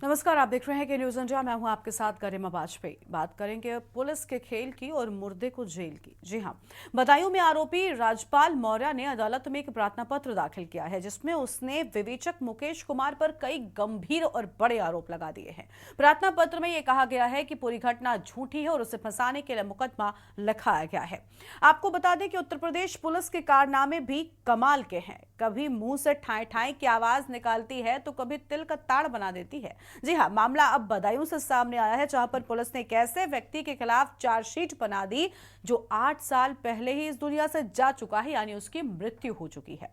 नमस्कार, आप देख रहे हैं कि न्यूज इंडिया। मैं हूं आपके साथ गरिमा वाजपेयी। बात करेंगे पुलिस के खेल की और मुर्दे को जेल की। जी हां, बदायूं में आरोपी राजपाल मौर्य ने अदालत में एक प्रार्थना पत्र दाखिल किया है, जिसमें उसने विवेचक मुकेश कुमार पर कई गंभीर और बड़े आरोप लगा दिए हैं। प्रार्थना पत्र में यह कहा गया है कि पूरी घटना झूठी है और उसे फंसाने के लिए मुकदमा लिखाया गया है। आपको बता दें कि उत्तर प्रदेश पुलिस के कारनामे भी कमाल के हैं। कभी मुंह से ठाई ठाई की आवाज निकालती है तो कभी तिल का ताड़ बना देती है। जी हां, मामला अब बदायूं से सामने आया है, जहां पर पुलिस ने एक ऐसे व्यक्ति के खिलाफ चार्जशीट बना दी जो 8 साल पहले ही इस दुनिया से जा चुका है, यानी उसकी मृत्यु हो चुकी है।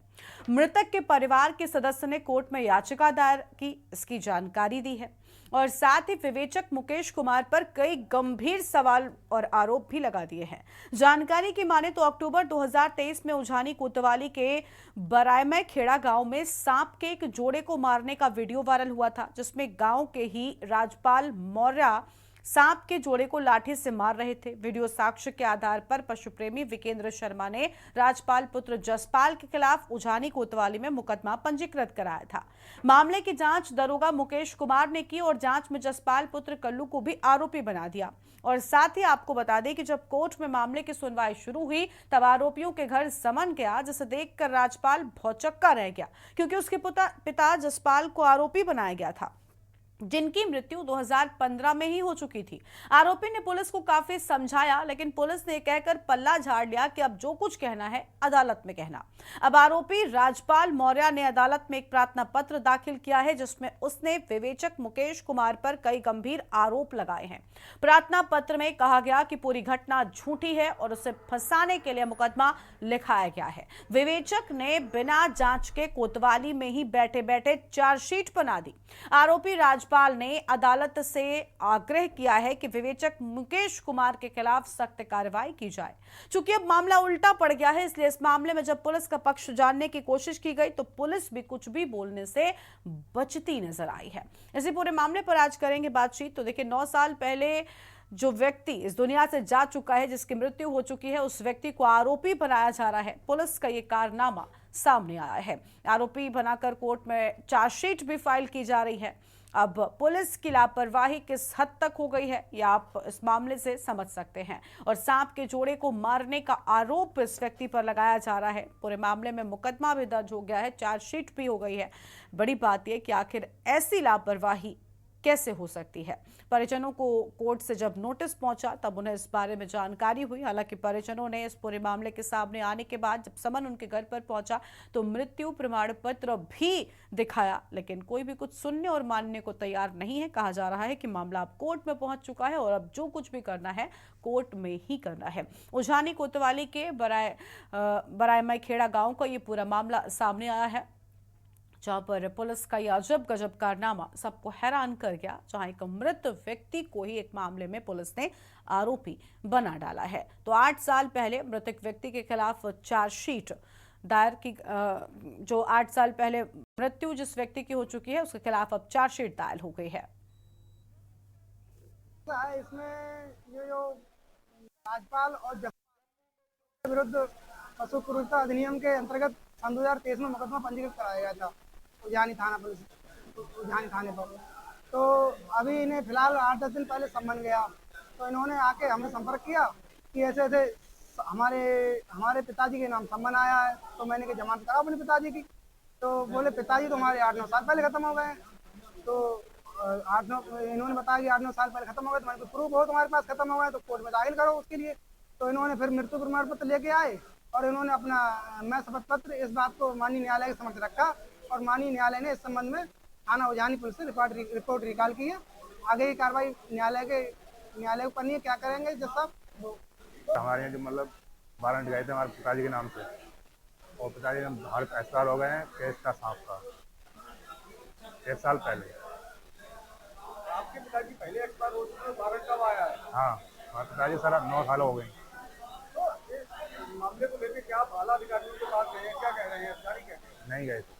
मृतक के परिवार के सदस्य ने कोर्ट में याचिका दायर की, इसकी जानकारी दी है और साथ ही विवेचक मुकेश कुमार पर कई गंभीर सवाल और आरोप भी लगा दिए हैं। जानकारी की माने तो अक्टूबर 2023 में उझानी कोतवाली के बरायमय खेड़ा गांव में सांप के एक जोड़े को मारने का वीडियो वायरल हुआ था, जिसमें गांव के ही राजपाल मौर्य सांप के जोड़े को लाठी से मार रहे थे। वीडियो साक्ष्य के आधार पर पशु प्रेमी विकेंद्र शर्मा ने राजपाल पुत्र जसपाल के खिलाफ उझानी कोतवाली में मुकदमा पंजीकृत कराया था। मामले की जांच दरोगा मुकेश कुमार ने की और जांच में जसपाल पुत्र कल्लू को भी आरोपी बना दिया। और साथ ही आपको बता दें कि जब कोर्ट में मामले की सुनवाई शुरू हुई, तब आरोपियों के घर समन गया, जिसे देखकर राजपाल भौचक्का रह गया, क्योंकि उसके पिता जसपाल को आरोपी बनाया गया था, जिनकी मृत्यु 2015 में ही हो चुकी थी। आरोपी ने पुलिस को काफी समझाया, लेकिन पुलिस ने कहकर पल्ला झाड़ लिया कि अब जो कुछ कहना है अदालत में कहना। अब आरोपी राजपाल मौर्य ने अदालत में एक प्रार्थना पत्र दाखिल किया है, जिसमें उसने विवेचक मुकेश कुमार पर कई गंभीर आरोप लगाए हैं। प्रार्थना पत्र में कहा गया कि पूरी घटना झूठी है और उसे फंसाने के लिए मुकदमा लिखाया गया है। विवेचक ने बिना जांच के कोतवाली में ही बैठे बैठे चार्जशीट बना दी। आरोपी राजपाल ने अदालत से आग्रह किया है कि विवेचक मुकेश कुमार के खिलाफ सख्त कार्रवाई की जाए। चूंकि अब मामला उल्टा पड़ गया है, इसलिए इस मामले में जब पुलिस का पक्ष जानने की कोशिश की गई तो पुलिस भी कुछ भी बोलने से बचती नजर आई है। इसी पूरे मामले पर आज करेंगे बातचीत। तो देखिए, 9 साल पहले जो व्यक्ति इस दुनिया से जा चुका है, जिसकी मृत्यु हो चुकी है, उस व्यक्ति को आरोपी बनाया जा रहा है। पुलिस का ये कारनामा सामने आया है। आरोपी बनाकर कोर्ट में चार्जशीट भी फाइल की जा रही है। अब पुलिस की लापरवाही किस हद तक हो गई है, यह आप इस मामले से समझ सकते हैं। और सांप के जोड़े को मारने का आरोप इस व्यक्ति पर लगाया जा रहा है। पूरे मामले में मुकदमा भी दर्ज हो गया है, चार्जशीट भी हो गई है। बड़ी बात यह कि आखिर ऐसी लापरवाही कैसे हो सकती है। परिजनों को कोर्ट से जब नोटिस पहुंचा, तब उन्हें इस बारे में जानकारी हुई। हालांकि परिजनों ने इस पूरे मामले के सामने आने के बाद जब समन उनके घर पर पहुंचा तो मृत्यु प्रमाण पत्र भी दिखाया, लेकिन कोई भी कुछ सुनने और मानने को तैयार नहीं है। कहा जा रहा है कि मामला अब कोर्ट में पहुंच चुका है और अब जो कुछ भी करना है कोर्ट में ही करना है। उझानी कोतवाली के बरायमय खेड़ा गांव का ये पूरा मामला सामने आया है, जहां पर पुलिस का यह अजब गजब कारनामा सबको हैरान कर गया, जहां एक मृत व्यक्ति को ही एक मामले में पुलिस ने आरोपी बना डाला है। तो 8 साल पहले मृतक व्यक्ति के खिलाफ चार्जशीट दायर की, जो 8 साल पहले मृत्यु जिस व्यक्ति की हो चुकी है, उसके खिलाफ अब चार्जशीट दायर हो गई है। इसमें ये जो राजपाल और के विरुद्ध पशु क्रूरता अधिनियम के अंतर्गत सन 2023 में मुकदमा पंजीकृत कराया गया था उजानी थाना पुलिस उजानी थाने पर। तो अभी इन्हें फिलहाल 8-10 दिन पहले सम्मन गया, तो इन्होंने आके हमने संपर्क किया कि ऐसे ऐसे हमारे पिताजी के नाम सम्मन आया है। तो मैंने कहा जमानत कराओ अपने पिताजी की। तो बोले पिताजी तो हमारे 8-9 साल पहले खत्म हो गए। तो 8-9 इन्होंने बताया कि 8-9 साल पहले खत्म हो गए। तो मैंने प्रूफ हो तुम्हारे पास खत्म हो गए तो कोर्ट में दाखिल करो उसके लिए। तो इन्होंने फिर मृत्यु प्रमाण पत्र लेके आए और इन्होंने अपना मैं शपथ पत्र इस बात को माननीय न्यायालय के समक्ष रखा और माननीय न्यायालय ने इस संबंध में थाना उजानी पुलिस से रिपोर्ट रिकॉल की है। आगे की कार्रवाई न्यायालय को करनी है। क्या करेंगे जज साहब? हमारे यहाँ जो मतलब वारंट गए थे हमारे पिताजी के नाम से, और पिताजी ने बाहर एक्सपायर हो गए हैं केस का सांप का 1 साल पहले। आपके पिताजी पहले एक्सपायर हो चुके हैं, वारंट कब आया है? हाँ, हमारे पिताजी सर 9 साल हो गए। तो इस मामले को लेकर क्या आप आला अधिकारियों के पास गए हैं, क्या कह रहे हैं अधिकारी? क्या नहीं गए थे।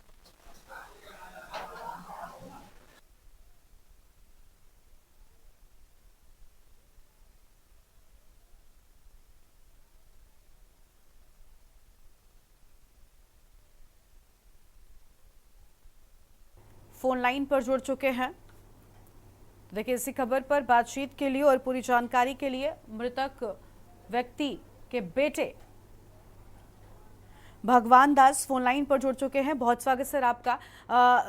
फोन लाइन पर जुड़ चुके हैं देखिए, इसी खबर पर बातचीत के लिए और पूरी जानकारी के लिए मृतक व्यक्ति के बेटे भगवान दास फोन लाइन पर जुड़ चुके हैं। बहुत स्वागत सर आपका।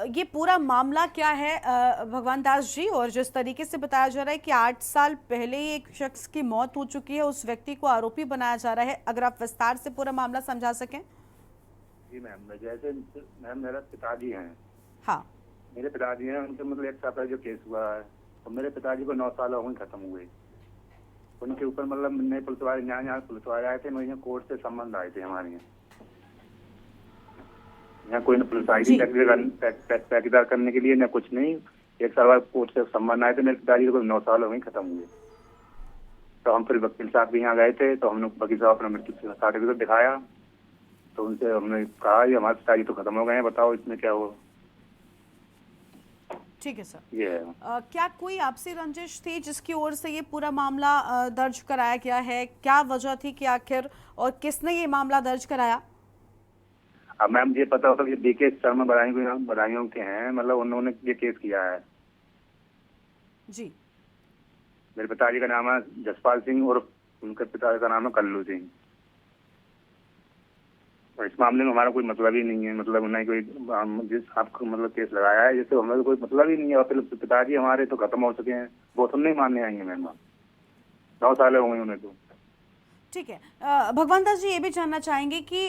ये पूरा मामला क्या है भगवान दास जी, और जिस तरीके से बताया जा रहा है कि 8 साल पहले ही एक शख्स की मौत हो चुकी है, उस व्यक्ति को आरोपी बनाया जा रहा है, अगर आप विस्तार से पूरा मामला समझा सकें। जी मैम, जैसे मैम मेरा पिताजी हैं। हाँ, मेरे पिताजी हैं, उनके मतलब 1 साल पहले जो केस हुआ है, तो मेरे पिताजी को 9 साल हो गए खत्म हुए। उनके ऊपर मतलब नए पुलिस वाले यहाँ पुलिस वाले आए थे, मेरे कोर्ट से संबंध आए थे हमारे यहाँ कोई न पुलिस आई थी पैकीदार करने के लिए, न कुछ नहीं। 1 साल बाद कोर्ट से संबंध आए थे, मेरे पिताजी को 9 साल हो गए खत्म हुए। तो हम फिर वकील साहब भी यहाँ गए थे, तो हमने वकील साहब अपना मृत्यु सर्टिफिकेट दिखाया, तो उनसे हमने कहा ये हमारे पिताजी तो खत्म हो गए हैं, बताओ इसमें क्या हुआ। ठीक है सर। ये है। क्या कोई आपसी रंजिश थी जिसकी ओर से ये पूरा मामला दर्ज कराया गया है? क्या वजह थी कि आखिर, और किसने ये मामला दर्ज कराया? अब मैम ये पता होता है, ये बीके शर्मा बदायूं के हैं, मतलब उन्होंने ये केस किया है। जी। मेरे पिताजी का नाम है जसपाल सिंह और उनके पिता का नाम है कल्लू सिंह। और इस मामले में हमारा कोई मतलब ही नहीं है, मतलब नहीं कोई जिस आपको मतलब केस लगाया है जिससे हमें कोई मतलब ही नहीं है। और फिर पिताजी हमारे तो खत्म हो चुके हैं, वो तो नहीं मानने आएंगे मैम। 9 साल हो गए उन्हें तो। ठीक है। भगवान दास जी, ये भी जानना चाहेंगे कि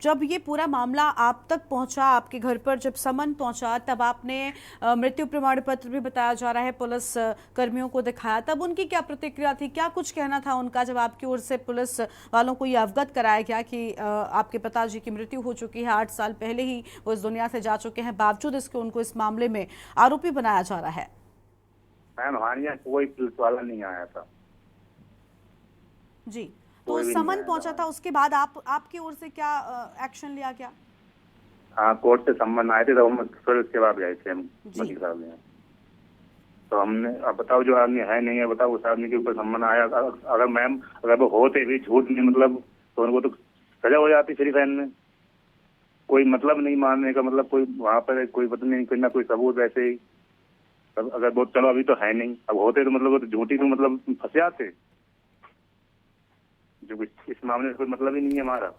जब ये पूरा मामला आप तक पहुंचा, आपके घर पर जब समन पहुंचा, तब आपने मृत्यु प्रमाण पत्र भी बताया जा रहा है पुलिस कर्मियों को दिखाया, तब उनकी क्या प्रतिक्रिया थी? क्या कुछ कहना था उनका जब आपकी ओर से पुलिस वालों को ये अवगत कराया गया कि आपके पिताजी की मृत्यु हो चुकी है, 8 साल पहले ही वो इस दुनिया से जा चुके हैं, बावजूद इसके उनको इस मामले में आरोपी बनाया जा रहा है? मैम हमारे यहाँ कोई पुलिस वाला नहीं आया था जी। तो समन पहुंचा था, उसके बाद आपकी ओर से क्या एक्शन लिया गया? हाँ, कोर्ट से संबंध आए थे, तो हम फिर उसके बाद गए थे हम वकील साहब ने। तो हमने अब बताओ जो आदमी है नहीं है, बताओ उस आदमी के ऊपर संबंध आया, अगर मैम अगर वो होते भी झूठ नहीं मतलब, तो उनको तो सजा हो जाती फ्री फैन में। कोई मतलब नहीं मानने का, मतलब कोई वहाँ पर कोई पता नहीं कोई ना कोई सबूत ऐसे ही। अगर वो चलो अभी तो है नहीं, अब होते तो मतलब वो तो झूठी तो मतलब फंस जाते। जो इस मामले में कोई मतलब ही नहीं है हमारा,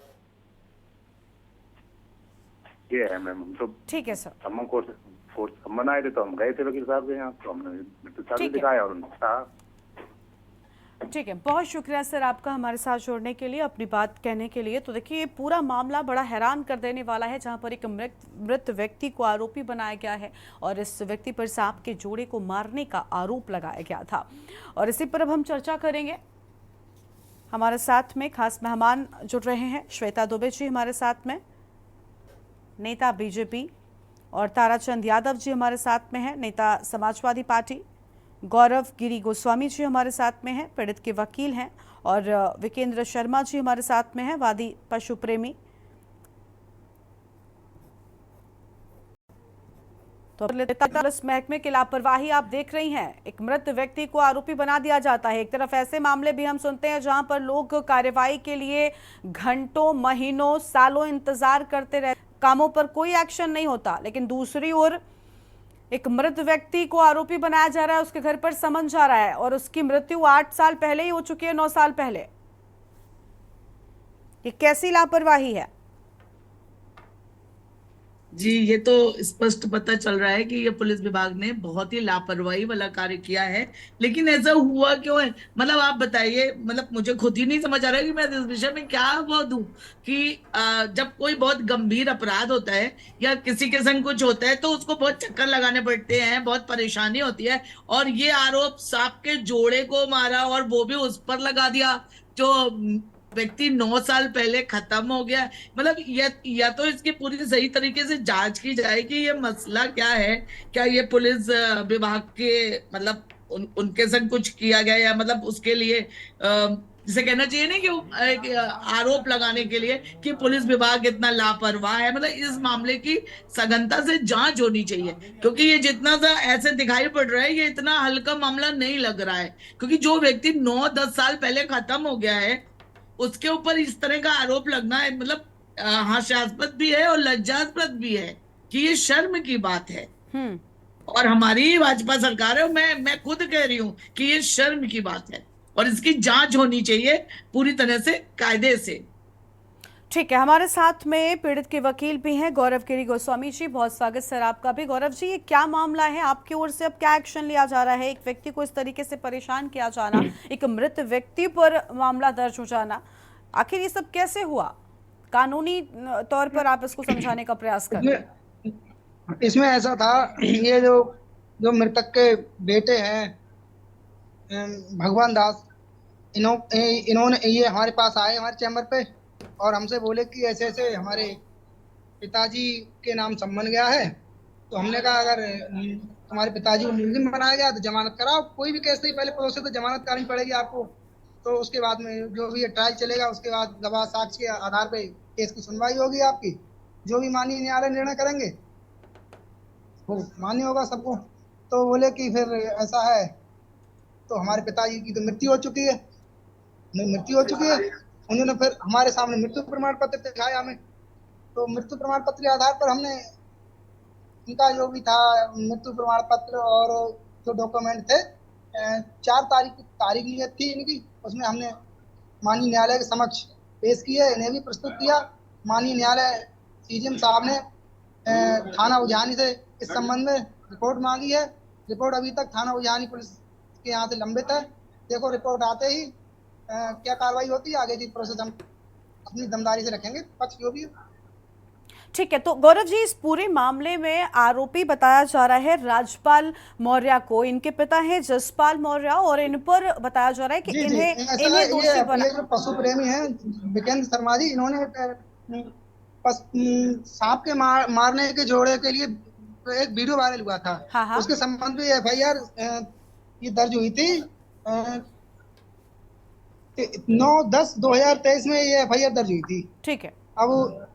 ये है मैम। हम तो ठीक है सर, हम कोर्ट संबंध आए थे तो हम गए थे वकील साहब के यहाँ, तो हमने दिखाया और उन्होंने कहा। ठीक है, बहुत शुक्रिया सर आपका हमारे साथ जुड़ने के लिए, अपनी बात कहने के लिए। तो देखिए, ये पूरा मामला बड़ा हैरान कर देने वाला है, जहां पर एक मृत व्यक्ति को आरोपी बनाया गया है और इस व्यक्ति पर सांप के जोड़े को मारने का आरोप लगाया गया था। और इसी पर अब हम चर्चा करेंगे। हमारे साथ में खास मेहमान जुड़ रहे हैं, श्वेता दुबे जी हमारे साथ में, नेता बीजेपी, और ताराचंद यादव जी हमारे साथ में हैं, नेता समाजवादी पार्टी। गौरव गिरी गोस्वामी जी हमारे साथ में हैं, पीड़ित के वकील हैं, और विकेंद्र शर्मा जी हमारे साथ में हैं, वादी पशु प्रेमी। तो पुलिस महकमे की लापरवाही आप देख रही हैं, एक मृत व्यक्ति को आरोपी बना दिया जाता है। एक तरफ ऐसे मामले भी हम सुनते हैं जहां पर लोग कार्रवाई के लिए घंटों, महीनों, सालों इंतजार करते रहते, कामों पर कोई एक्शन नहीं होता, लेकिन दूसरी ओर एक मृत व्यक्ति को आरोपी बनाया जा रहा है, उसके घर पर समन जा रहा है, और उसकी मृत्यु 8 साल पहले ही हो चुकी है, 9 साल पहले। ये कैसी लापरवाही है? जी, ये तो स्पष्ट पता चल रहा है कि ये पुलिस विभाग ने बहुत ही लापरवाही वाला कार्य किया है। लेकिन ऐसा हुआ क्यों है, मतलब आप बताइए। मतलब मुझे खुद ही नहीं समझ आ रहा है कि मैं इस विषय में क्या वो दूं कि जब कोई बहुत गंभीर अपराध होता है या किसी के संग कुछ होता है तो उसको बहुत चक्कर लगाने पड़ते हैं, बहुत परेशानी होती है। और ये आरोप सांप के जोड़े को मारा और वो भी उस पर लगा दिया जो व्यक्ति 9 साल पहले खत्म हो गया। मतलब या तो इसकी पूरी सही तरीके से जांच की जाए कि ये मसला क्या है, क्या ये पुलिस विभाग के मतलब उनके संग कुछ किया गया, या मतलब उसके लिए जिसे कहना चाहिए ना कि आरोप लगाने के लिए कि पुलिस विभाग इतना लापरवाह है। मतलब इस मामले की सघनता से जांच होनी चाहिए, क्योंकि ये जितना सा ऐसे दिखाई पड़ रहा है ये इतना हल्का मामला नहीं लग रहा है। क्योंकि जो व्यक्ति 9-10 साल पहले खत्म हो गया है उसके ऊपर इस तरह का आरोप लगना है, मतलब हास्यास्पद भी है और लज्जास्पद भी है कि ये शर्म की बात है। और हमारी भाजपा सरकार है। मैं खुद कह रही हूँ कि ये शर्म की बात है और इसकी जांच होनी चाहिए पूरी तरह से, कायदे से। ठीक है, हमारे साथ में पीड़ित के वकील भी हैं गौरव गिरी गोस्वामी जी। बहुत स्वागत सर आपका भी। गौरव जी, ये क्या मामला है, आपकी ओर से अब क्या एक्शन लिया जा रहा है? एक व्यक्ति को इस तरीके से परेशान किया जाना, एक मृत व्यक्ति पर मामला दर्ज हो जाना, आखिर ये सब कैसे हुआ? कानूनी तौर पर आप इसको समझाने का प्रयास करें। इसमें ऐसा था, ये जो जो मृतक के बेटे हैं भगवान दास, इन्होंने ये हमारे पास आए हमारे चैम्बर पे और हमसे बोले कि ऐसे ऐसे हमारे पिताजी के नाम सम्मन गया है। तो हमने कहा अगर तुम्हारे पिताजी को मुलजिम बनाया गया तो जमानत कराओ, कोई भी केस नहीं, पहले पुलिस से तो जमानत करानी पड़ेगी आपको। तो उसके बाद में जो भी ट्रायल चलेगा उसके बाद गवाह साक्ष्य के आधार पे केस की सुनवाई होगी आपकी, जो भी माननीय न्यायालय निर्णय करेंगे वो मान्य होगा सबको। तो बोले कि फिर ऐसा है, तो हमारे पिताजी की तो मृत्यु हो चुकी है, उन्होंने फिर हमारे सामने मृत्यु प्रमाण पत्र दिखाया हमें। तो मृत्यु प्रमाण पत्र के आधार पर हमने इनका जो भी था मृत्यु प्रमाण पत्र और जो डॉक्यूमेंट थे 4 तारीख की तारीख नियत थी इनकी, उसमें हमने माननीय न्यायालय के समक्ष पेश किया, इन्हें भी प्रस्तुत किया। माननीय न्यायालय सीजीएम साहब ने थाना उजानी से इस संबंध में रिपोर्ट मांगी है। रिपोर्ट अभी तक थाना उजानी पुलिस के यहाँ से लंबित है। देखो रिपोर्ट आते ही क्या कार्रवाई होती है, आगे की प्रोसेस हम अपनी दमदारी से रखेंगे, पक्ष जो भी है। ठीक है, तो गौरव जी, इस पूरे मामले में आरोपी बताया जा रहा है राजपाल मौर्य को, इनके पिता हैं जसपाल मौर्य, और इन पर बताया जा रहा है कि इन्हें दोषी बना। ये जो पशु प्रेमी हैं विकेंद्र शर्मा जी, इन्होंने सांप के मारने के जोड़े के लिए एक वीडियो वायरल हुआ था। हाँ। उसके संबंध में एफआईआर ये दर्ज हुई थी 9/10/2023 में, ये एफआईआर दर्ज हुई थी। ठीक है, अब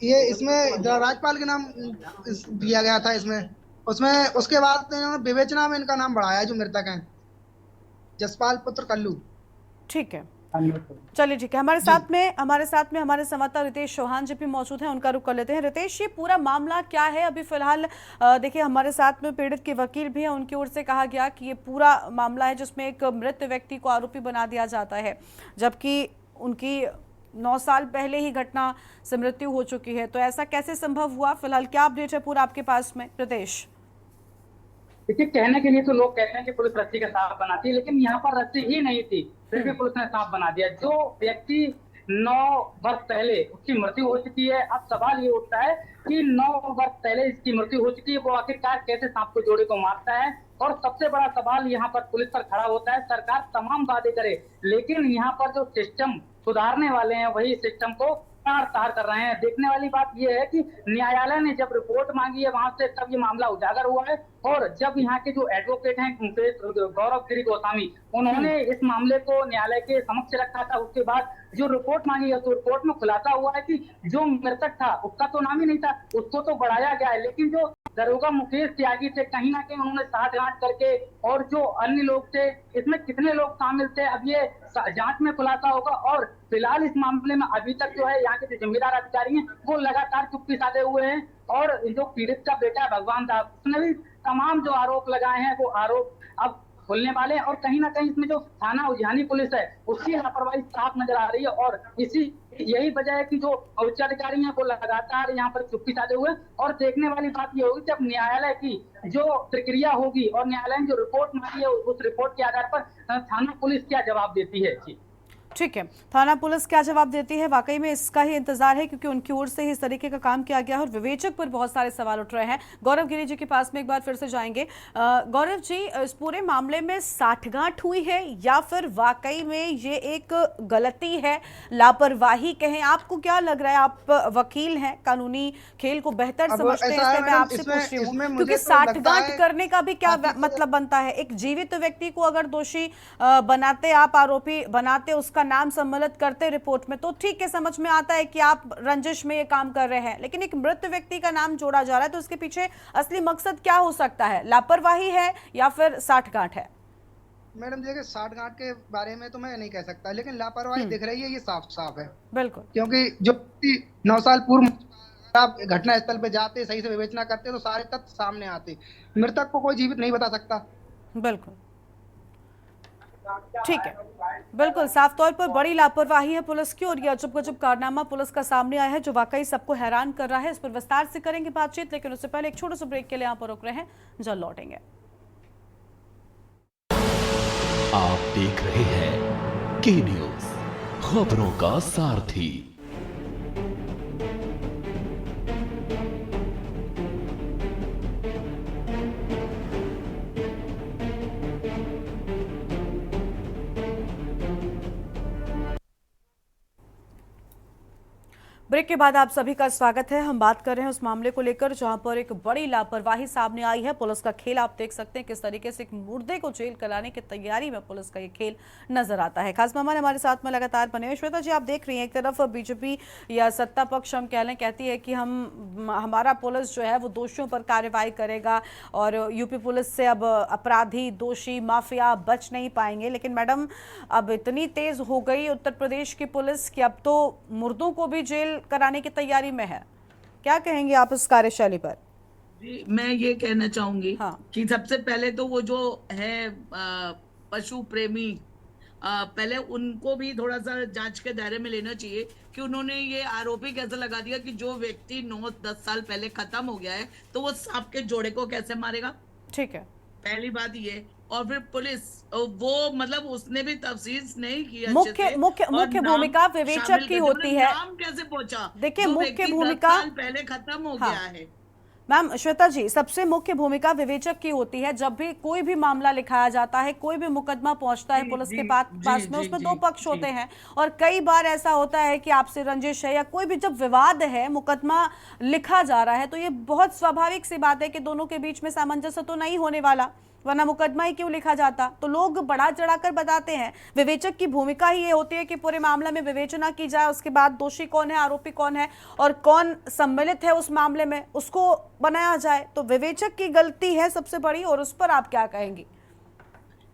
ये इसमें राजपाल के नाम दिया गया था इसमें, उसमें उसके बाद इन्होंने विवेचना में इनका नाम बढ़ाया जो मृतक हैं जसपाल पुत्र कल्लू। ठीक है, चलिए ठीक है। हमारे साथ में हमारे संवाददाता रितेश चौहान जी भी मौजूद हैं, उनका रुख कर लेते हैं। रितेश, ये पूरा मामला क्या है अभी फिलहाल? देखिए, हमारे साथ में पीड़ित के वकील भी हैं, उनकी ओर से कहा गया कि ये पूरा मामला है जिसमें एक मृत व्यक्ति को आरोपी बना दिया जाता है, जबकि उनकी 9 साल पहले ही घटना से मृत्यु हो चुकी है। तो ऐसा कैसे संभव हुआ? फिलहाल क्या अपडेट है पूरा आपके पास में, रितेश? देखिए, कहने के लिए तो लोग कहते हैं कि पुलिस रस्सी का सांप बनाती है, लेकिन यहाँ पर रस्सी ही नहीं थी, फिर भी पुलिस ने सांप बना दिया। जो व्यक्ति 9 वर्ष पहले उसकी मृत्यु हो चुकी है, अब सवाल ये उठता है कि 9 वर्ष पहले इसकी मृत्यु हो चुकी है, वो आखिरकार कैसे सांप को जोड़े को मारता है? और सबसे बड़ा सवाल यहाँ पर पुलिस पर खड़ा होता है। सरकार तमाम वादे करे, लेकिन यहाँ पर जो सिस्टम सुधारने वाले हैं वही सिस्टम को तार कर रहे हैं। देखने वाली बात यह है कि न्यायालय ने जब रिपोर्ट मांगी है वहां से तब ये मामला उजागर हुआ है, और जब यहाँ के जो एडवोकेट हैं गौरव गिरी गोस्वामी, उन्होंने इस मामले को न्यायालय के समक्ष रखा था। उसके बाद जो रिपोर्ट मांगी है तो रिपोर्ट में खुलासा हुआ है कि जो मृतक था उसका तो नाम ही नहीं था, उसको तो बढ़ाया गया है, लेकिन जो दरोगा मुकेश त्यागी थे कहीं ना कहीं उन्होंने साठगांठ करके, और जो अन्य लोग थे, इसमें कितने लोग शामिल थे अब ये जांच में खुलासा होगा। और फिलहाल इस मामले में अभी तक जो है यहाँ के जो जिम्मेदार अधिकारी हैं वो लगातार चुप्पी साधे हुए हैं, और जो पीड़ित का बेटा है भगवान दास, उसने भी तमाम जो आरोप लगाए हैं वो आरोप अब खुलने वाले हैं। और कहीं ना कहीं इसमें जो थाना उजानी पुलिस है उसकी लापरवाही साफ नजर आ रही है, और यही वजह है कि जो उच्च अधिकारी हैं वो लगातार यहाँ पर चुप्पी साधे हुए। और देखने वाली बात ये होगी जब न्यायालय की जो प्रक्रिया होगी और न्यायालय ने जो रिपोर्ट मांगी है उस रिपोर्ट के आधार पर थाना पुलिस क्या जवाब देती है। जी ठीक है, थाना पुलिस क्या जवाब देती है, वाकई में इसका ही इंतजार है, क्योंकि उनकी ओर से ही इस तरीके का काम किया गया है और विवेचक पर बहुत सारे सवाल उठ रहे हैं। गौरव गिरी जी के पास में एक बार फिर से जाएंगे। गौरव जी, इस पूरे मामले में साठगांठ हुई है या फिर वाकई में ये एक गलती है, लापरवाही कहें, आपको क्या लग रहा है? आप वकील हैं, कानूनी खेल को बेहतर समझते हैं, इसलिए मैं आपसे पूछ रही हूँ, क्योंकि साठगांठ करने का भी क्या मतलब बनता है? एक जीवित व्यक्ति को अगर दोषी बनाते, आप आरोपी बनाते, उसका नाम सम्मिलित करते रिपोर्ट में, तो ठीक है, समझ में आता है कि आप रंजिश में ये काम कर रहे हैं, लेकिन एक मृत व्यक्ति का नाम जोड़ा जा रहा है, तो इसके पीछे असली मकसद क्या हो सकता है? लापरवाही है या फिर साठगांठ है? मैडम देखिए, साठगांठ के बारे में तो मैं नहीं कह सकता, लेकिन लापरवाही दिख रही है, ये साफ साफ है। बिल्कुल, क्योंकि जो 9 साल पूर्व आप घटनास्थल पे जाते, सही से विवेचना करते तो सारे तथ्य सामने आते। मृतक को कोई जीवित नहीं बता सकता। बिल्कुल ठीक है, बिल्कुल साफ तौर पर बड़ी लापरवाही है पुलिस की और ये अजब गजब कारनामा पुलिस का सामने आया है जो वाकई सबको हैरान कर रहा है। इस पर विस्तार से करेंगे बातचीत, लेकिन उससे पहले एक छोटे से ब्रेक के लिए यहाँ पर रुक रहे हैं, जल्द लौटेंगे। आप देख रहे हैं के न्यूज, खबरों का सारथी। ब्रेक के बाद आप सभी का स्वागत है। हम बात कर रहे हैं उस मामले को लेकर जहां पर एक बड़ी लापरवाही सामने आई है। पुलिस का खेल आप देख सकते हैं किस तरीके से एक मुर्दे को जेल कराने की तैयारी में पुलिस का ये खेल नजर आता है। खास मेहमान हमारे साथ में लगातार बने हुए। श्वेता जी, आप देख रही हैं एक तरफ बीजेपी या सत्ता पक्ष हम कह लें कहती है कि हमारा पुलिस जो है वो दोषियों पर कार्रवाई करेगा और यूपी पुलिस से अब अपराधी, दोषी, माफिया बच नहीं पाएंगे। लेकिन मैडम, अब इतनी तेज हो गई उत्तर प्रदेश की पुलिस कि अब तो मुर्दों को भी जेल कराने की तैयारी में है। क्या कहेंगे आप इस कार्यशैली पर? जी, मैं ये कहना चाहूंगी कि सबसे पहले तो वो जो है पशु प्रेमी, पहले उनको भी थोड़ा सा जांच के दायरे में लेना चाहिए कि उन्होंने ये आरोपी कैसे लगा दिया कि जो व्यक्ति 9-10 साल पहले खत्म हो गया है तो वो सांप के जोड़े को कैसे मारेगा। ठीक है, पहली बात ये। और फिर पुलिस वो मतलब उसने भी तफसील नहीं किया। मुख्य भूमिका विवेचक की होती है। नाम कैसे पहुंचा? देखिए, मुख्य भूमिका पहले खत्म हो गया है। मैम श्वेता जी, सबसे मुख्य भूमिका विवेचक की होती है। जब भी कोई भी मामला लिखाया जाता है, कोई भी मुकदमा पहुंचता है पुलिस के पास में, उसमें दो पक्ष होते हैं और कई बार ऐसा होता है कि आपसे रंजिश है या कोई भी जब विवाद है, मुकदमा लिखा जा रहा है तो ये बहुत स्वाभाविक सी बात है कि दोनों के बीच में सामंजस्य तो नहीं होने वाला, वरना मुकदमा ही क्यों लिखा जाता। तो लोग बढ़ा चढ़ाकर बताते हैं। विवेचक की भूमिका ही ये होती है कि पूरे मामले में विवेचना की जाए, उसके बाद दोषी कौन है, आरोपी कौन है और कौन सम्मिलित है उस मामले में, उसको बनाया जाए। तो विवेचक की गलती है सबसे बड़ी, और उस पर आप क्या कहेंगी?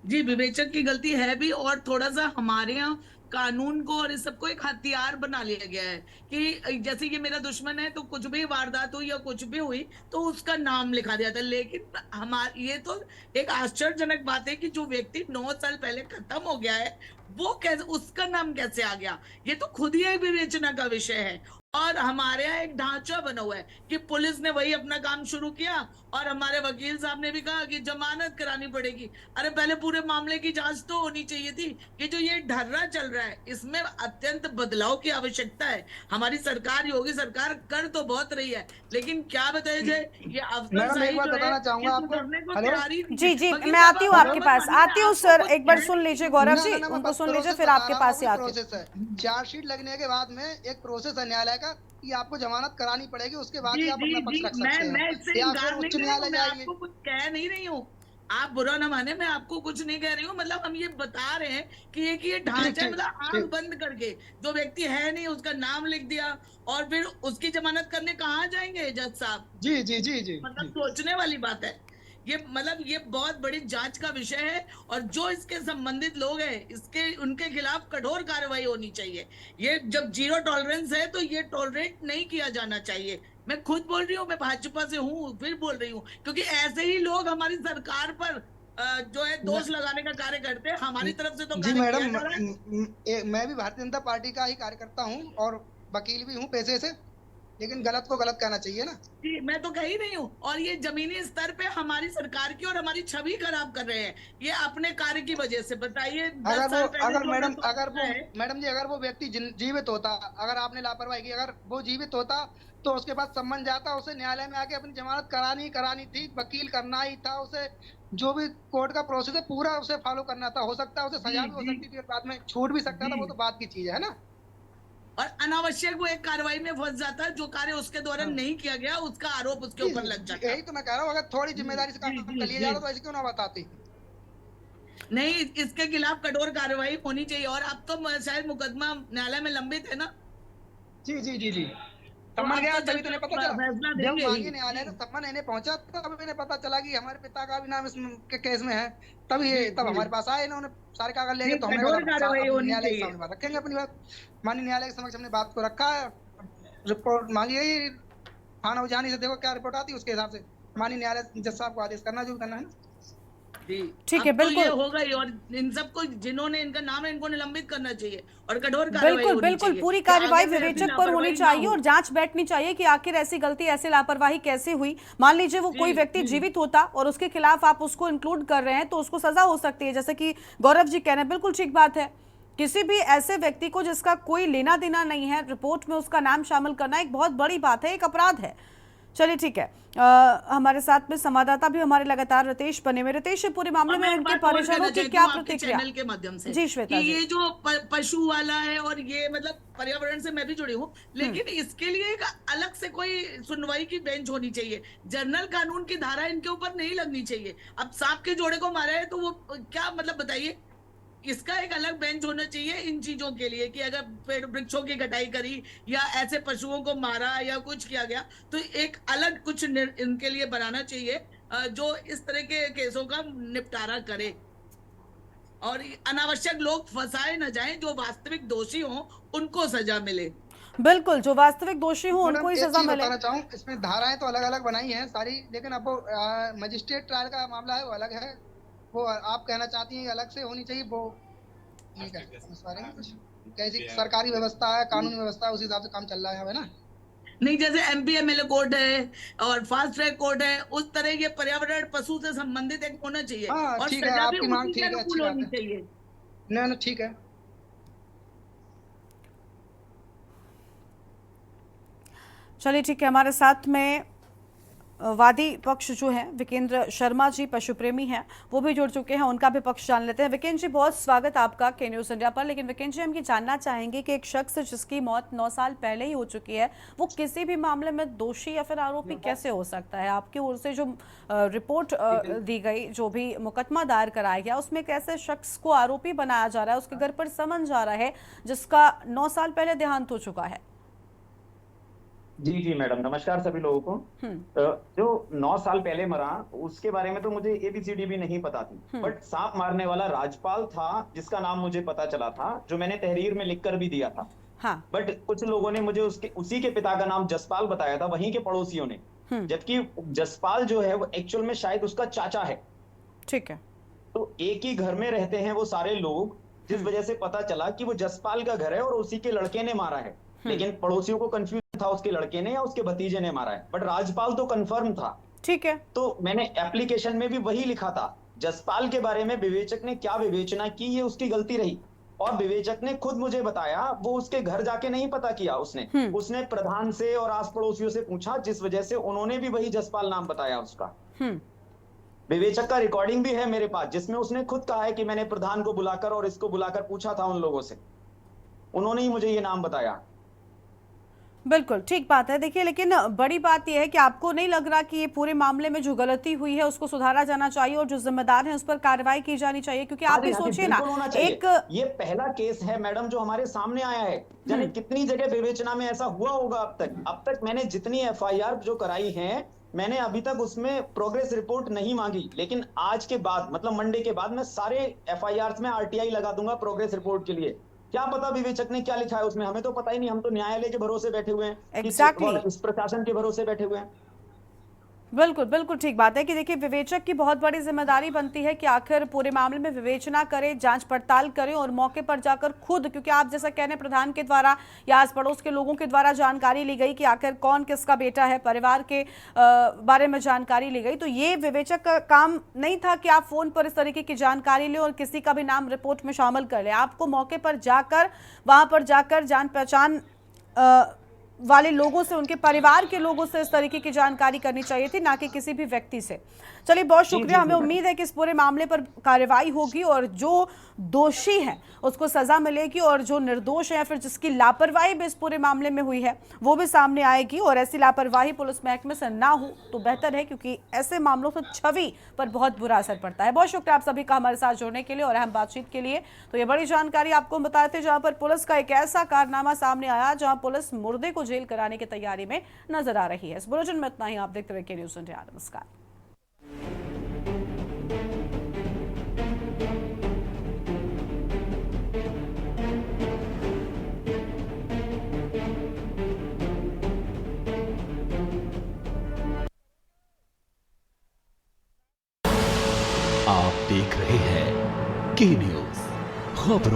जी, विवेचक की गलती है भी, और थोड़ा सा हमारे यहाँ कानून को और इस सबको एक हथियार बना लिया गया है कि जैसे ये मेरा दुश्मन है तो कुछ भी वारदात हुई या कुछ भी हुई तो उसका नाम लिखा दिया था। लेकिन हमारे ये तो एक आश्चर्यजनक बात है कि जो व्यक्ति 9 साल पहले खत्म हो गया है वो कैसे, उसका नाम कैसे आ गया? ये तो खुद ही एक विवेचना का विषय है। और हमारे यहाँ एक ढांचा बना हुआ है कि पुलिस ने वही अपना काम शुरू किया और हमारे वकील साहब ने भी कहा कि जमानत करानी पड़ेगी। अरे पहले पूरे मामले की जांच तो होनी चाहिए थी कि जो ये ढर्रा चल रहा है इसमें अत्यंत बदलाव की आवश्यकता है। हमारी सरकार, योगी सरकार कर तो बहुत रही है, लेकिन क्या बताया जाए, ये अफसरशाही बताना चाहूंगा आपको। जी, मैं आती हूँ आपके पास, आती हूँ सर, एक बार सुन लीजिए गौरव जी, उनको सुन लीजिए, फिर आपके पास ही आती हूँ। चार्जशीट लगने के बाद में एक प्रोसेस है न्यायालय का कि आपको जमानत करानी पड़ेगी, उसके बाद ही आप अपना पक्ष रख सकते हैं। मैं इससे इंकार नहीं कर रही हूँ, मैं आपको कुछ कह नहीं रही हूँ, आप बुरा ना माने, मैं आपको कुछ नहीं कह रही हूँ। मतलब हम ये बता रहे हैं कि ये ढांचा, मतलब आंख बंद करके जो व्यक्ति है नहीं उसका नाम लिख दिया और फिर उसकी जमानत करने कहाँ जाएंगे जज साहब? जी जी जी जी, मतलब सोचने वाली बात है ये। मतलब ये बहुत बड़ी जांच का विषय है और जो इसके संबंधित लोग हैं इसके उनके खिलाफ कठोर कार्रवाई होनी चाहिए। ये जब जीरो टॉलरेंस है तो ये टॉलरेट नहीं किया जाना चाहिए। मैं खुद बोल रही हूँ, मैं भाजपा से हूँ, फिर बोल रही हूँ, क्योंकि ऐसे ही लोग हमारी सरकार पर जो है दोष लगाने का कार्य करते हैं। हमारी तरफ से तो जी मैडम, मैं भी भारतीय जनता पार्टी का ही कार्यकर्ता हूँ और वकील भी हूँ पेशे से, लेकिन गलत को गलत कहना चाहिए ना। जी, मैं तो कह ही नहीं हूँ। और ये जमीनी स्तर पे हमारी सरकार की और हमारी छवि खराब कर रहे हैं ये अपने कार्य की वजह से। बताइए, मैडम जी, अगर वो व्यक्ति जीवित होता, अगर आपने लापरवाही की, अगर वो जीवित होता तो उसके पास सम्मन जाता, उसे न्यायालय में आके अपनी जमानत करानी थी, वकील करना ही था, उसे जो भी कोर्ट का प्रोसेस है पूरा उसे फॉलो करना था। हो सकता है उसे सजा भी हो सकती थी, बाद में छूट भी सकता था, वो तो बात की चीज है ना। और अनावश्यक वो एक कार्रवाई में फंस जाता है, जो कार्य उसके द्वारा नहीं किया गया उसका आरोप उसके ऊपर लग जाता है। यही तो मैं कह रहा हूँ, अगर थोड़ी जिम्मेदारी से काम कर लिया जाता तो ऐसे क्यों ना बताती। नहीं, इसके खिलाफ कठोर कार्रवाई होनी चाहिए। और अब तो शायद मुकदमा न्यायालय में लंबित है ना। जी जी जी जी, सम्मन गया तभी तो पता चला, जब मांगी न्यायालय ने सम्मन इन्हें पहुंचा तब इन्हें पता चला कि हमारे पिता का भी नाम इसके केस में है। तब हमारे पास आए, इन्होंने सारे कागज लेके, तो हमने न्यायालय के सामने बात रखेंगे अपनी बात। माननीय न्यायालय के समक्ष हमने बात को रखा है, रिपोर्ट मांगी गई, थाना उजानी से देखो क्या रिपोर्ट आती है, उसके हिसाब से माननीय न्यायालय जज साहब को आदेश करना जो भी करना है ना। ठीक है, अब तो ये बिल्कुल होगा ही, और इन सबको जिन्होंने इनका नाम है इनको निलंबित करना चाहिए और कठोर कार्रवाई बिल्कुल होनी बिल्कुल चाहिए पूरी कि कार्रवाई आगे से ऐसी विवेचक पर होनी लापरवाही ना चाहिए हो। और जांच बैठनी चाहिए कि आखिर ऐसी गलती, ऐसी लापरवाही कैसे हुई। मान लीजिए वो कोई व्यक्ति जीवित होता और उसके खिलाफ आप उसको इंक्लूड कर रहे हैं तो उसको सजा हो सकती है, जैसे कि गौरव जी कह रहे हैं, बिल्कुल ठीक बात है। किसी भी ऐसे व्यक्ति को जिसका कोई लेना देना नहीं है, रिपोर्ट में उसका नाम शामिल करना एक बहुत बड़ी बात है, एक अपराध है। चलिए ठीक है, हमारे साथ में संवाददाता भी हमारे लगातार रितेश बने हुए। रितेश, पूरे मामले में उनके परिजनों की क्या प्रतिक्रिया चैनल के माध्यम से जी श्वेता कि जी। ये जो पशु वाला है और ये मतलब पर्यावरण से मैं भी जुड़ी हूँ, लेकिन इसके लिए एक अलग से कोई सुनवाई की बेंच होनी चाहिए। जनरल कानून की धारा इनके ऊपर नहीं लगनी चाहिए। अब सांप के जोड़े को मारा है तो वो क्या मतलब बताइए, इसका एक अलग बेंच होना चाहिए इन चीजों के लिए कि अगर पेड़ वृक्षों की कटाई करी या ऐसे पशुओं को मारा या कुछ किया गया तो एक अलग कुछ इनके लिए बनाना चाहिए जो इस तरह के केसों का निपटारा करे और अनावश्यक लोग फंसाए न जाएं। जो वास्तविक दोषी हों उनको सजा मिले। बिल्कुल, जो वास्तविक दोषी हो उनको ही एक सजा चीज मिले। बताना चाहूँ, इसमें धाराएं तो अलग अलग बनाई हैं सारी, लेकिन अब वो मजिस्ट्रेट ट्रायल का मामला है वो अलग है। वो आप कहना चाहती हैं अलग से होनी चाहिए, वो नहीं कह इस बारे में कुछ। कैसी सरकारी व्यवस्था है, कानूनी व्यवस्था है, उस हिसाब से काम चल रहा है ना। नहीं, जैसे एमपीएमएलए कोड है और फास्ट ट्रैक कोड है, उस तरह ये पर्यावरण पशु से संबंधित एक होना चाहिए हाँ और ठीक है, सजा भी आपकी मांग उसी ठीक के है, अच्छी अनुकूल बात होनी है। चाहिए। नहीं ठीक है। चलिए ठीक है, हमारे साथ में वादी पक्ष जो है विकेंद्र शर्मा जी पशु प्रेमी हैं, वो भी जुड़ चुके हैं, उनका भी पक्ष जान लेते हैं। विकेंद्र जी, बहुत स्वागत आपका के न्यूज़ इंडिया पर। लेकिन विकेंद्र जी, हम ये जानना चाहेंगे कि एक शख्स जिसकी मौत 9 साल पहले ही हो चुकी है, वो किसी भी मामले में दोषी या फिर आरोपी कैसे हो सकता है? आपकी ओर से जो रिपोर्ट दी गई, जो भी मुकदमा दायर कराया गया, उसमें एक ऐसे शख्स को आरोपी बनाया जा रहा है, उसके घर पर समन जा रहा है, जिसका 9 साल पहले देहांत हो चुका है। जी जी मैडम, नमस्कार सभी लोगों को। जो 9 साल पहले मरा उसके बारे में तो मुझे एबीसीडी भी नहीं पता थी, बट सांप मारने वाला राजपाल था जिसका नाम मुझे पता चला था, जो मैंने तहरीर में लिखकर भी दिया था। हाँ। बट कुछ लोगों ने मुझे उसी के पिता का नाम जसपाल बताया था, वहीं के पड़ोसियों ने, जबकि जसपाल जो है वो एक्चुअल में शायद उसका चाचा है। ठीक है। तो एक ही घर में रहते हैं वो सारे लोग, जिस वजह से पता चला कि वो जसपाल का घर है और उसी के लड़के ने मारा है। लेकिन पड़ोसियों को कंफ्यूज था उसके लड़के ने या उसके भतीजे ने मारा है, बट राजपाल तो कंफर्म था। ठीक है। तो मैंने एप्लीकेशन में भी वही लिखा था। जसपाल के बारे में विवेचक ने क्या विवेचना की, ये उसकी गलती रही। और विवेचक ने खुद मुझे बताया, वो उसके घर जाके नहीं पता किया उसने प्रधान से और आस पड़ोसियों से पूछा, जिस वजह से उन्होंने भी वही जसपाल नाम बताया उसका। विवेचक का रिकॉर्डिंग भी है मेरे पास, जिसमें उसने खुद कहा है कि मैंने प्रधान को बुलाकर और इसको बुलाकर पूछा था उन लोगों से, उन्होंने ही मुझे ये नाम बताया। बिल्कुल ठीक बात है। देखिए, लेकिन बड़ी बात यह है कि आपको नहीं लग रहा कि ये पूरे मामले में जो गलती हुई है उसको सुधारा जाना चाहिए और जो जिम्मेदार हैं उस पर कार्रवाई की जानी चाहिए? क्योंकि आप भी सोचिए ना, एक ये पहला केस है मैडम जो हमारे सामने आया है। जाने कितनी जगह विवेचना में ऐसा हुआ होगा अब तक मैंने जितनी एफआईआर जो कराई है, मैंने अभी तक उसमें प्रोग्रेस रिपोर्ट नहीं मांगी, लेकिन आज के बाद मतलब मंडे के बाद मैं सारे एफआईआर में आरटीआई लगा दूंगा प्रोग्रेस रिपोर्ट के लिए। क्या पता विवेचक ने क्या लिखा है उसमें, हमें तो पता ही नहीं, हम तो न्यायालय के भरोसे बैठे हुए हैं। Exactly. इस प्रशासन के भरोसे बैठे हुए हैं। बिल्कुल बिल्कुल ठीक बात है कि देखिए, विवेचक की बहुत बड़ी जिम्मेदारी बनती है कि आखिर पूरे मामले में विवेचना करे, जांच पड़ताल करे और मौके पर जाकर खुद, क्योंकि आप जैसा कहने प्रधान के द्वारा या आस पड़ोस के लोगों के द्वारा जानकारी ली गई कि आखिर कौन किसका बेटा है, परिवार के बारे में जानकारी ली गई, तो ये विवेचक का काम नहीं था कि आप फोन पर इस तरीके की जानकारी लें और किसी का भी नाम रिपोर्ट में शामिल कर लें। आपको मौके पर जाकर, वहां पर जाकर जान पहचान वाले लोगों से, उनके परिवार के लोगों से इस तरीके की जानकारी करनी चाहिए थी, ना कि किसी भी व्यक्ति से। चलिए, बहुत शुक्रिया। हमें उम्मीद है कि इस पूरे मामले पर कार्रवाई होगी और जो दोषी है उसको सजा मिलेगी और जो निर्दोष है या फिर जिसकी लापरवाही भी इस पूरे मामले में हुई है वो भी सामने आएगी। और ऐसी लापरवाही पुलिस महकमे से ना हो तो बेहतर है, क्योंकि ऐसे मामलों से छवि पर बहुत बुरा असर पड़ता है। बहुत शुक्रिया आप सभी का हमारे साथ जुड़ने के लिए और अहम बातचीत के लिए। तो ये बड़ी जानकारी आपको बताए थे, जहां पर पुलिस का एक ऐसा कारनामा सामने आया जहां पुलिस मुर्दे को जेल कराने की तैयारी में नजर आ रही है। इस बुलेटिन में इतना ही। आप देखते रहिए के न्यूज़ इंडिया। नमस्कार। आप देख रहे हैं के न्यूज खबरों